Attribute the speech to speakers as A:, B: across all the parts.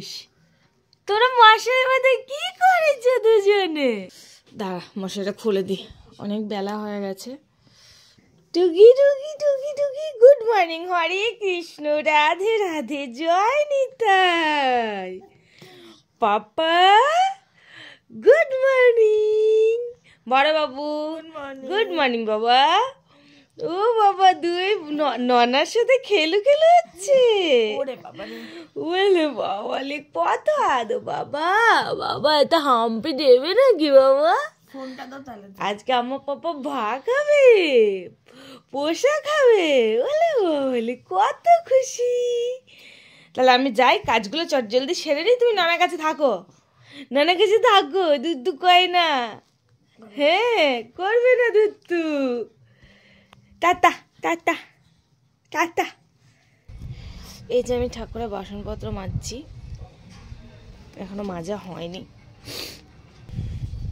A: করিস? তোরা মশারির মধ্যে কি করিস দুজনে? দাঁড়া, মশারিটা খুলে দি, অনেক বেলা হয়ে গেছে। টুকি টুকি টুকি টুকি, গুড মর্নিং, হরে কৃষ্ণ, রাধে রাধে, জয় নিতাই। পাপা গুড মর্নিং। বড় বাবু গুড মর্নিং বাবা। ও বাবা, দুই ননার সাথে খেলু হচ্ছে। ওলে বাবালে, কত আদো বাবা। বাবা এটা হাম্পি দেবে নাকি বাবা? ফোনটা তো তাহলে আজকে আমার পাপা ভাগ খাবে, পোষা খাবে। ওলে বাবালে, কত খুশি। তাহলে আমি যাই, কাজগুলো চট জলদি সেরে নিই, তুমি নানার কাছে থাকো। নানার কাছে থাকো, দুধ কয় না। হ্যাঁ, করবে না দুধ। Tata tata tata. এই যে আমি ঠাকুরের বাসনপত্র মাজছি, এখনো মাজা হয়নি।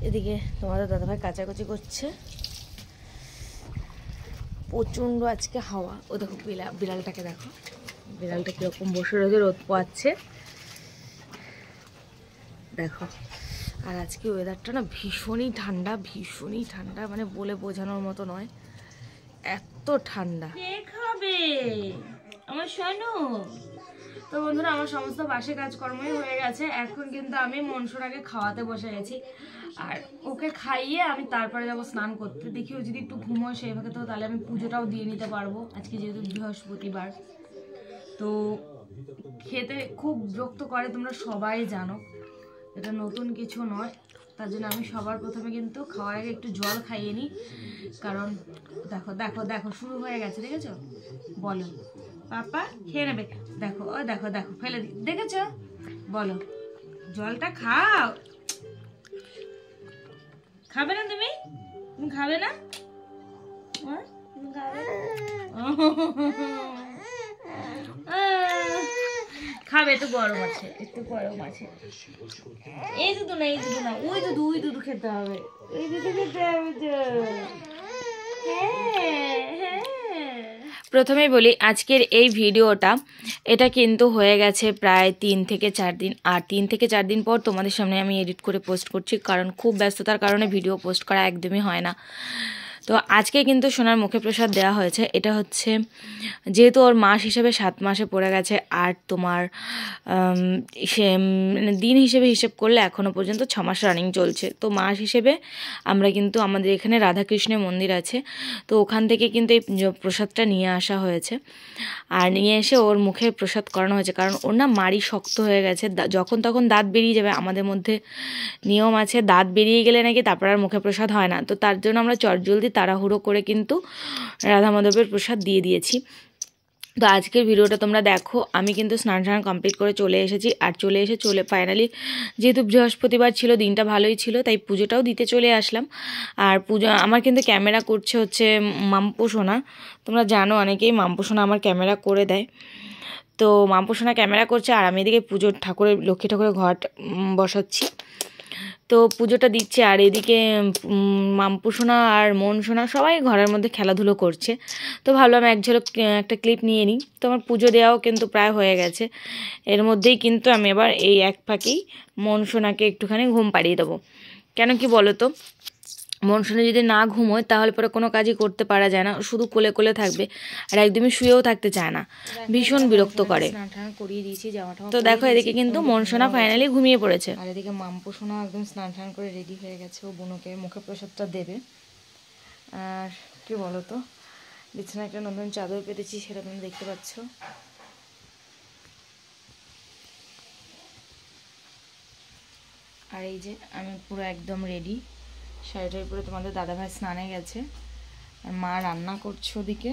A: এদিকে তোমাদের দাদাভাই কাচাকুচি করছে। প্রচণ্ড আজকে হাওয়া। ও দেখো বিড়ালটাকে দেখো, বিড়ালটা কিরকম বসে রোদে রোদ পোয়াচ্ছে দেখো। আর আজকে ওয়েদারটা না ভীষণই ঠান্ডা, ভীষণই ঠান্ডা, মানে বলে বোঝানোর মতো নয়, এত ঠান্ডা। কে খাবে আমার শোনো? তো বন্ধুরা, আমার সমস্ত বাসি কাজকর্মই হয়ে গেছে। এখন কিন্তু আমি মনসুরাকে খাওয়াতে বসে গেছি, আর ওকে খাইয়ে আমি তারপরে যাবো স্নান করতে। দেখি ও যদি একটু ঘুমোয় সেইভাবে, তো তাহলে আমি পুজোটাও দিয়ে নিতে পারবো। আজকে যেহেতু বৃহস্পতিবার, তো খেতে খুব বিরক্ত করে, তোমরা সবাই জানো, এটা নতুন কিছু নয়। তার জন্য আমি সবার প্রথমে কিন্তু খাওয়ার আগে একটু জল খাইয়ে নিই, কারণ দেখো দেখো দেখো শুরু হয়ে গেছে, দেখেছো? বলো পাপা খেয়ে নেবে, দেখো ও দেখো দেখো ফেলে দি, দেখেছো? বলো জলটা খাও। খাবে না তুমি? তুমি খাবে না? খাবে, একটু গরম আছে, একটু গরম আছে। এই দুধ না, এই দুধ না, ওই দুধ, ওই দুধ খেতে হবে, ওই দুধ খেতে হবে তো। প্রথমেই বলি, আজকের এই ভিডিওটা এটা কিন্তু হয়ে গেছে প্রায় 3 থেকে 4 দিন, আর 3 থেকে 4 দিন পর তোমাদের সামনে আমি এডিট করে পোস্ট করছি, কারণ খুব ব্যস্ততার কারণে ভিডিও পোস্ট করা একদমই হয় না। তো আজকে কিন্তু সোনার মুখে প্রসাদ দেওয়া হয়েছে। এটা হচ্ছে যেহেতু ওর মাস হিসেবে 7 মাসে পড়ে গেছে, আর তোমার সে দিন হিসেবে হিসেব করলে এখনও পর্যন্ত 6 মাস রানিং চলছে। তো মাস হিসেবে আমরা কিন্তু, আমাদের এখানে রাধাকৃষ্ণের মন্দির আছে, তো ওখান থেকে কিন্তু এই প্রসাদটা নিয়ে আসা হয়েছে, আর নিয়ে এসে ওর মুখে প্রসাদ করানো হয়েছে। কারণ ওর না মাড়ি শক্ত হয়ে গেছে, যখন তখন দাঁত বেরিয়ে যাবে। আমাদের মধ্যে নিয়ম আছে, দাঁত বেরিয়ে গেলে নাকি তারপর আর মুখে প্রসাদ হয় না। তো তার জন্য আমরা চটজলদি তাড়াহুড়ো করে কিন্তু রাধা মাধবের প্রসাদ দিয়ে দিয়েছি। তো আজকের ভিডিওটা তোমরা দেখো। আমি কিন্তু স্নান কমপ্লিট করে চলে এসেছি, আর চলে ফাইনালি যেহেতু বৃহস্পতিবার ছিল, দিনটা ভালোই ছিল, তাই পুজোটাও দিতে চলে আসলাম। আর পুজো আমার কিন্তু ক্যামেরা করছে হচ্ছে মাম্পু সোনা। তোমরা জানো অনেকেই মাম্পু সোনা আমার ক্যামেরা করে দেয়। তো মাম্পু সোনা ক্যামেরা করছে, আর আমি এদিকে পুজোর লক্ষ্মী ঠাকুরের ঘর বসাচ্ছি। তো পুজোটা দিচ্ছে, আর এদিকে মাম্পু সোনা আর মন সোনা সবাই ঘরের মধ্যে খেলাধুলো করছে। তো ভাবলাম এক ঝলক একটা ক্লিপ নিয়ে নিই। তো আমার পুজো দেওয়াও কিন্তু প্রায় হয়ে গেছে। এর মধ্যেই কিন্তু আমি এবার এই এক ফাঁকেই মন সোনাকে একটুখানি ঘুম পাড়িয়ে দেবো। কেন কি বলো তো, মন সোনা যদি না ঘুমোয় তাহলে পরে কোনো কাজই করতে পারা যায় না, শুধু কোলে কোলে থাকবে, আর একদমই শুয়েও থাকতে চায় না, ভীষণ বিরক্ত করে। করিয়ে দিয়েছি জামাটা। তো দেখো এদিকে কিন্তু মন সোনা ফাইনালি ঘুমিয়ে পড়েছে, আর এদিকে মাম্পু সোনা একদম স্নান করে রেডি হয়ে গেছে, ও বুনোকে মুখে প্রসাদটা দেবে। আর কি বলো তো, বিছানায় একটা নতুন চাদর পেতেছি, সেটা তুমি দেখতে পাচ্ছ। আর এই যে আমি পুরো একদম রেডি, শাড়িটার উপরে তোমাদের দাদাভাই স্নানে গেছে, আর মা রান্না করছে ওদিকে।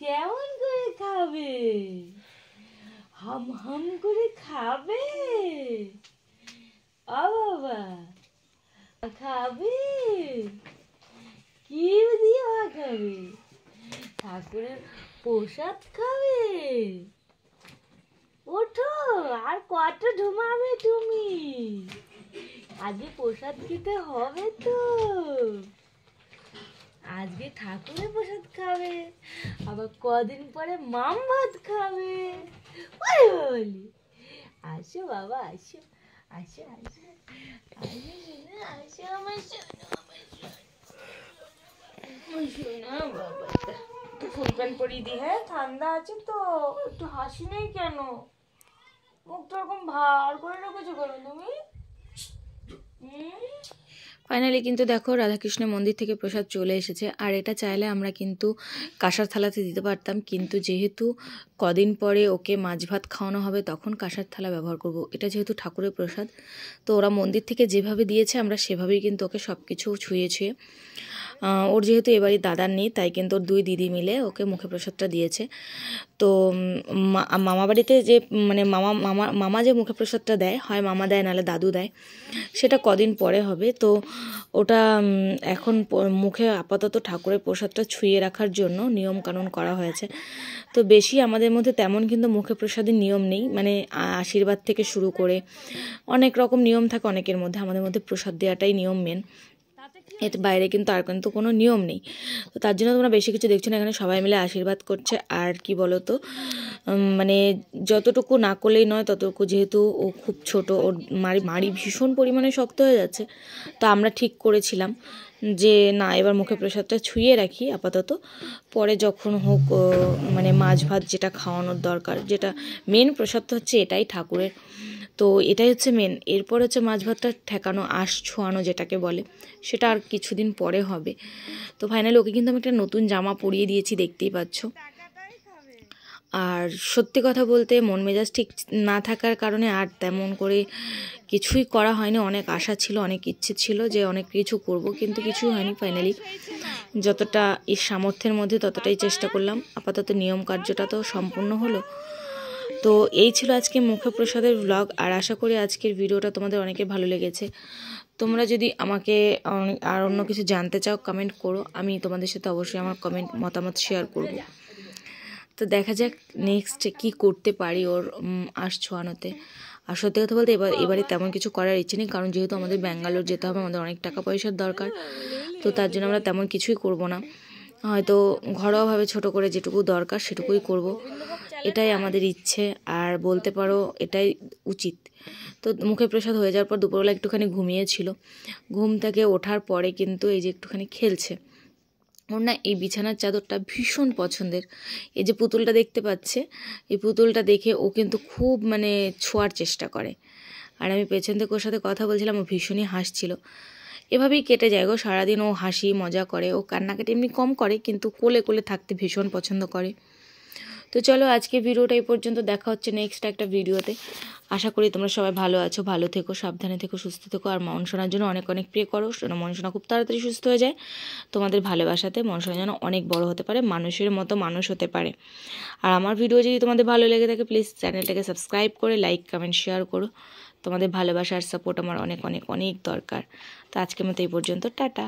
A: কেমন করে খাবে? হাম হাম করে খাবে? ও বাবা খাবে? কি দিয়ে খাবে? ঠাকুরের প্রসাদ খাবে? ওঠো, আর কত ঘুমাবে তুমি? আজকে প্রসাদ খেতে হবে তো। আজকে ঠাকুরের প্রসাদ খাবে, আবার কদিন পরে মাম ভাত খাবে। ওই বলি আসো বাবা, আসো আসো আসো আসো আমার সোনা বাবাটা। একটু ফুল প্যান্ট পরিয়ে দি। হ্যাঁ ঠান্ডা আছে তো, একটু হাসি নেই কেন? মুখটা এরকম ভার করে রেখেছো কেন তুমি? ফাইনালি কিন্তু দেখো রাধাকৃষ্ণ মন্দির থেকে প্রসাদ চলে এসেছে। আর এটা চাইলে আমরা কিন্তু কাঁসার থালাতে দিতে পারতাম, কিন্তু যেহেতু কদিন পরে ওকে মাছ ভাত খাওয়ানো হবে তখন কাঁসার থালা ব্যবহার করব। এটা যেহেতু ঠাকুরের প্রসাদ, তো ওরা মন্দির থেকে যেভাবে দিয়েছে আমরা সেভাবেই কিন্তু ওকে সব কিছু ছুঁয়ে ছুঁয়ে, ওর যেহেতু এবারই দাদার নেই তাই কিন্তু ওর দুই দিদি মিলে ওকে মুখে প্রসাদটা দিয়েছে। তো মামা বাড়িতে যে মানে মামা যে মুখে প্রসাদটা দেয়, হয় মামা দেয় নাহলে দাদু দেয়, সেটা কদিন পরে হবে। তো ওটা এখন মুখে আপাতত ঠাকুরের প্রসাদটা ছুঁয়ে রাখার জন্য নিয়মকানুন করা হয়েছে। তো বেশি আমাদের মধ্যে তেমন কিন্তু মুখে প্রসাদের নিয়ম নেই, মানে আশীর্বাদ থেকে শুরু করে অনেক রকম নিয়ম থাকে অনেকের মধ্যে, আমাদের মধ্যে প্রসাদ দেওয়াটাই নিয়ম মেন, এর বাইরে কিন্তু আর কিন্তু কোনো নিয়ম নেই। তো তার জন্য তোমরা বেশি কিছু দেখছো না, এখানে সবাই মিলে আশীর্বাদ করছে। আর কি বলো তো, মানে যতটুকু না করলেই নয় ততটুকু, যেহেতু ও খুব ছোট, ওর মাড়ি ভীষণ পরিমাণে শক্ত হয়ে যাচ্ছে, তো আমরা ঠিক করেছিলাম যে না এবার মুখে প্রসাদটা ছুঁয়ে রাখি আপাতত, পরে যখন হোক মানে মাছ ভাত যেটা খাওয়ানোর দরকার, যেটা মেন প্রসাদ তো হচ্ছে এটাই ঠাকুরের, তো এটাই হচ্ছে মেন। এরপর হচ্ছে মাছ ভাতটা ঠেকানো, আঁশ ছোঁয়ানো যেটাকে বলে, সেটা আর কিছুদিন পরে হবে। তো ফাইনালি ওকে কিন্তু আমি একটা নতুন জামা পরিয়ে দিয়েছি, দেখতেই পাচ্ছ। আর সত্যি কথা বলতে মন মেজাজ ঠিক না থাকার কারণে আর তেমন করে কিছুই করা হয়নি। অনেক আশা ছিল, অনেক ইচ্ছে ছিল যে অনেক কিছু করব, কিন্তু কিছুই হয়নি। ফাইনালি যতটা এই সামর্থ্যের মধ্যে ততটাই চেষ্টা করলাম। আপাতত নিয়ম কার্যটা তো সম্পূর্ণ হলো। তো এই ছিল আজকে মুখে প্রসাদের ব্লগ। আর আশা করি আজকের ভিডিওটা তোমাদের অনেকে ভালো লেগেছে। তোমরা যদি আমাকে আর অন্য কিছু জানতে চাও কমেন্ট করো, আমি তোমাদের সাথে অবশ্যই আমার মতামত শেয়ার করব। তো দেখা যাক নেক্সট কি করতে পারি ওর আঁশ ছোঁয়ানোতে। আর সত্যি কথা বলতে এবারে তেমন কিছু করার ইচ্ছে নেই, কারণ যেহেতু আমাদের ব্যাঙ্গালোর যেতে হবে, আমাদের অনেক টাকা পয়সার দরকার, তো তার জন্য আমরা তেমন কিছুই করব না। হয়তো ঘরোয়াভাবে ছোট করে যেটুকু দরকার সেটুকুই করব, এটাই আমাদের ইচ্ছে। আর বলতে পারো এটাই উচিত। তো মুখে প্রসাদ হয়ে যাওয়ার পর দুপুরবেলা একটুখানি ঘুমিয়েছিল, ঘুম থেকে ওঠার পরে কিন্তু এই যে একটুখানি খেলছে। ওর না এই বিছানার চাদরটা ভীষণ পছন্দের। এই যে পুতুলটা দেখতে পাচ্ছে, এই পুতুলটা দেখে ও কিন্তু খুব মানে ছোঁয়ার চেষ্টা করে। আর আমি পেছন থেকে ওর সাথে কথা বলছিলাম, ও ভীষণই হাসছিল। এভাবেই কেটে যায় গো সারাদিন, ও হাসি মজা করে, ও কান্নাকাটি এমনি কম করে, কিন্তু কোলে কোলে থাকতে ভীষণ পছন্দ করে। তো চলো আজকে ভিডিওটা এই পর্যন্ত, দেখা হচ্ছে নেক্সট একটা ভিডিওতে। আশা করি তোমরা সবাই ভালো আছো, ভালো থেকো, সাবধানে থেকো, সুস্থ থেকো। আর মনসোনার জন্য অনেক অনেক প্রে করো, মনসোনা খুব তাড়াতাড়ি সুস্থ হয়ে যায়। তোমাদের ভালোবাসাতে মনসোনা যেন অনেক বড় হতে পারে, মানুষের মতো মানুষ হতে পারে। আর আমার ভিডিও যদি তোমাদের ভালো লেগে থাকে প্লিজ চ্যানেলটাকে সাবস্ক্রাইব করে লাইক কমেন্ট শেয়ার করো। তোমাদের ভালোবাসা আর সাপোর্ট আমার অনেক অনেক অনেক দরকার। তো আজকের মতো এই পর্যন্ত, টাটা।